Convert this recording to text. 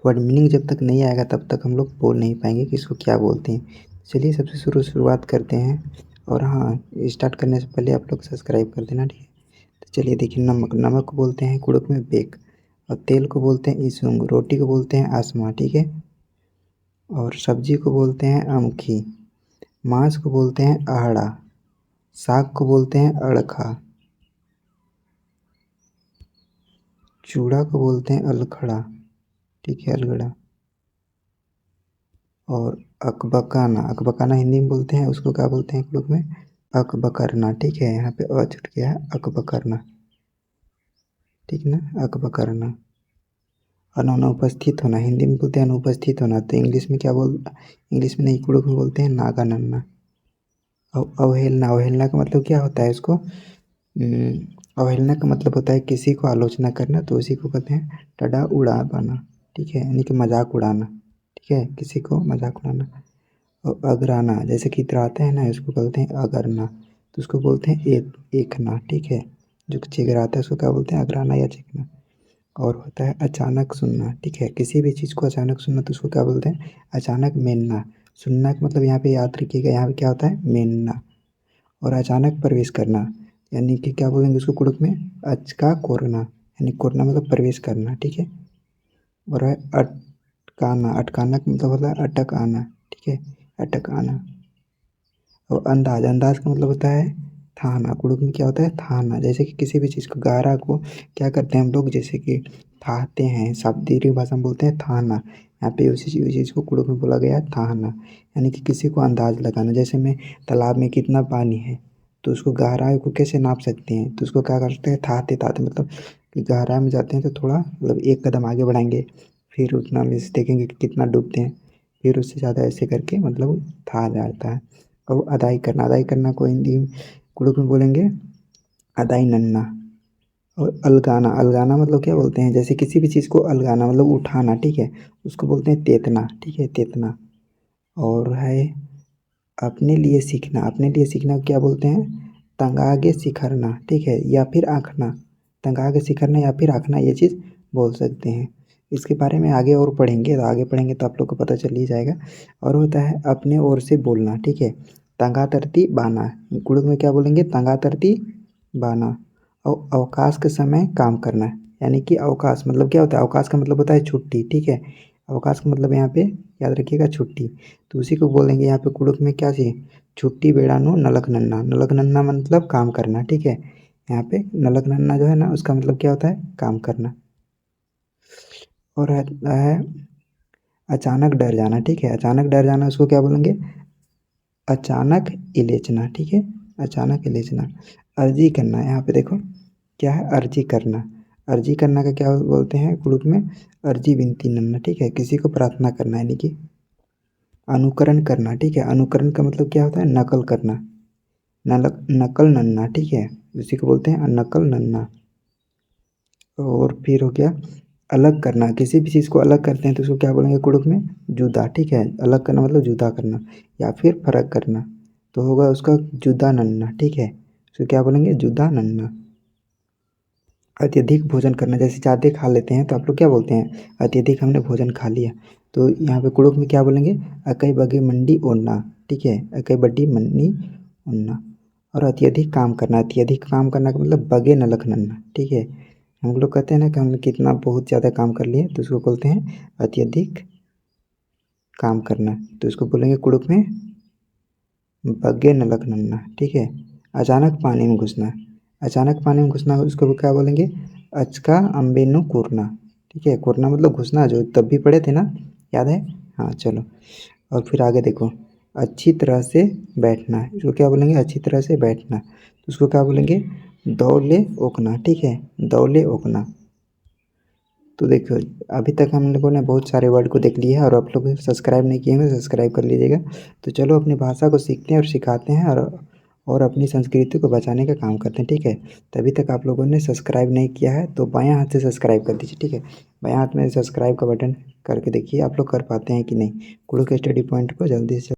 Word meaning जब तक नहीं आएगा तब तक हम लोग बोल नहीं पाएंगे कि इसको क्या बोलते हैं। चलिए सबसे शुरुआत करते हैं। और हाँ, स्टार्ट करने से पहले आप लोग सब्सक्राइब कर देना, ठीक है। तो चलिए देखिए, नमक, नमक को बोलते हैं कुड़ुक में बेक, और तेल को बोलते हैं इसुंग, रोटी को बोलते हैं आसमा, ठीक है। और सब्जी को बोलते हैं अमखी, मांस को बोलते हैं आहड़ा, साग को बोलते हैं अड़खा, चूड़ा को बोलते हैं अलखड़ा, ठीक है, अलगड़ा। और अकबकाना, अकबकाना हिंदी में बोलते हैं, उसको क्या बोलते हैं एक लोग में, अकबकरना, ठीक है। यहाँ पे अ छूट गया है, अकबकरना, ठीक ना, अकबकरना। अनुपस्थित होना, हिंदी में बोलते हैं अनुपस्थित होना, तो इंग्लिश में क्या इंग्लिश में नहीं, कुड़ुक में बोलते हैं नागा नन्ना। अवहेलना, अवहेलना का मतलब क्या होता है इसको, अवहेलना का मतलब होता है किसी को आलोचना करना, तो उसी को कहते हैं टडा उड़ा पाना, ठीक है, यानी कि मजाक उड़ाना, ठीक है, किसी को मजाक उड़ाना। और अगराना, जैसे कि इतराते हैं ना, इसको बोलते हैं अगरना, तो उसको बोलते हैं एकना, ठीक है। जो चिगराता है उसको क्या बोलते हैं, अगराना या चिकना। और होता है अचानक सुनना, ठीक है, किसी भी चीज़ को अचानक सुनना तो उसको क्या बोलते हैं, अचानक मेनना। सुनना का मतलब यहाँ पे याद रखिएगा, यहाँ पे क्या होता है, मेनना। और अचानक प्रवेश करना, यानी कि क्या बोलेंगे उसको कुड़ुक में, अचका कोरना, यानी कोरना मतलब प्रवेश करना, ठीक है। और है अटकाना, अटकाना का मतलब होता है अटक आना, ठीक है, अटक आना। और अंदाज, अंदाज का मतलब होता है थाना, कुड़ुक में क्या होता है, थाना। जैसे कि किसी भी चीज़ को, गारा को क्या करते हैं हम लोग, जैसे कि थाहते हैं, शाब्दिक भाषा में बोलते हैं थाना। यहाँ पे उसी चीज़ को कुड़ुक में बोला गया है थाना, यानी कि किसी को अंदाज लगाना। जैसे में तालाब में कितना पानी है, तो उसको गहराई को कैसे नाप सकते हैं, तो उसको क्या करते हैं, थाहते थाहते, मतलब कि गहराई में जाते हैं तो थोड़ा मतलब एक कदम आगे बढ़ाएंगे, फिर उतना में से देखेंगे कि कितना डूबते हैं, फिर उससे ज़्यादा ऐसे करके मतलब था जाता है। और अदाई करना, अदाई करना को हिंदी कुड़ुक में बोलेंगे अदाई नन्ना। और अलगाना, अलगाना मतलब क्या बोलते हैं, जैसे किसी भी चीज़ को अलगाना मतलब उठाना, ठीक है, उसको बोलते हैं तेतना, ठीक है, तेतना। और है अपने लिए सीखना, अपने लिए सीखना को क्या बोलते हैं, तंगागे सिखरना, ठीक है, या फिर आँखना। तंगागे सिखरना या फिर आँखना, ये चीज़ बोल सकते हैं। इसके बारे में आगे और पढ़ेंगे, तो आगे पढ़ेंगे तो आप लोग को पता चल ही जाएगा। और होता है अपने ओर से बोलना, ठीक है, तंगा तरती बाना, कुड़ुक में क्या बोलेंगे, तंगा तरती बाना। और अवकाश के समय काम करना, यानी कि अवकाश मतलब क्या होता है, अवकाश का मतलब होता है छुट्टी, ठीक है। अवकाश का मतलब यहाँ पे याद रखिएगा छुट्टी, तो उसी को बोलेंगे यहाँ पे कुड़ुक में क्या चाहिए, छुट्टी बेड़ानो नलक नन्ना। नलक नन्ना मतलब काम करना, ठीक है। यहाँ पे नलक नन्ना जो है ना, उसका मतलब क्या होता है, काम करना। और है अचानक डर जाना, ठीक है, अचानक डर जाना उसको क्या बोलेंगे, अचानक इलेचना, ठीक है, अचानक इलेचना। अर्जी करना, यहाँ पे देखो क्या है, अर्जी करना। अर्जी करना का क्या बोलते हैं कुड़ुक में, अर्जी विनती नन्ना, ठीक है, किसी को प्रार्थना करना, यानी कि अनुकरण करना, ठीक है। अनुकरण का मतलब क्या होता है, नकल करना, नकल नन्ना, ठीक है, उसी को बोलते हैं नकल नन्ना। और फिर हो गया अलग करना, किसी भी चीज़ को अलग करते हैं तो उसको क्या बोलेंगे कुड़ुक में, जुदा, ठीक है। अलग करना मतलब जुदा करना या फिर फर्क करना, तो होगा उसका जुदा नन्ना, ठीक है, उसको क्या बोलेंगे, जुदा नन्ना। अत्यधिक भोजन करना, जैसे ज़्यादा खा लेते हैं तो आप लोग क्या बोलते हैं, अत्यधिक हमने भोजन खा लिया, तो यहाँ पे कुड़ुक में क्या बोलेंगे, अकई बगे मंडी ओढ़ना, ठीक है, अकई बड्डी मन्नी ओढ़ना। और अत्यधिक काम करना, अत्यधिक काम करना का मतलब बगे नलक नन्ना, ठीक है। हम लोग कहते हैं ना कि हमने कितना बहुत ज़्यादा काम कर लिए, तो उसको बोलते हैं अत्यधिक काम करना, तो इसको बोलेंगे कुड़ुक में बग्गे नलक नन्ना, ठीक है। अचानक पानी में घुसना, अचानक पानी में घुसना उसको क्या बोलेंगे, अचका अम्बेनु कुरना, ठीक है, कुरना मतलब घुसना, जो तब भी पढ़े थे ना, याद है, हाँ चलो। और फिर आगे देखो, अच्छी तरह से बैठना, इसको क्या बोलेंगे, अच्छी तरह से बैठना, तो उसको क्या बोलेंगे, दौले ओकना, ठीक है, दौले ओकना। तो देखो अभी तक हम लोगों ने बहुत सारे वर्ड को देख लिया है, और आप लोग सब्सक्राइब नहीं किए हैं तो सब्सक्राइब कर लीजिएगा। तो चलो अपनी भाषा को सीखते हैं और सिखाते हैं, और अपनी संस्कृति को बचाने का काम करते हैं, ठीक है। तभी तक आप लोगों ने सब्सक्राइब नहीं किया है तो बायां हाथ से सब्सक्राइब कर दीजिए, ठीक है। बायां हाथ में सब्सक्राइब का बटन करके देखिए आप लोग कर पाते हैं कि नहीं। कुड़ुक स्टडी पॉइंट को जल्दी से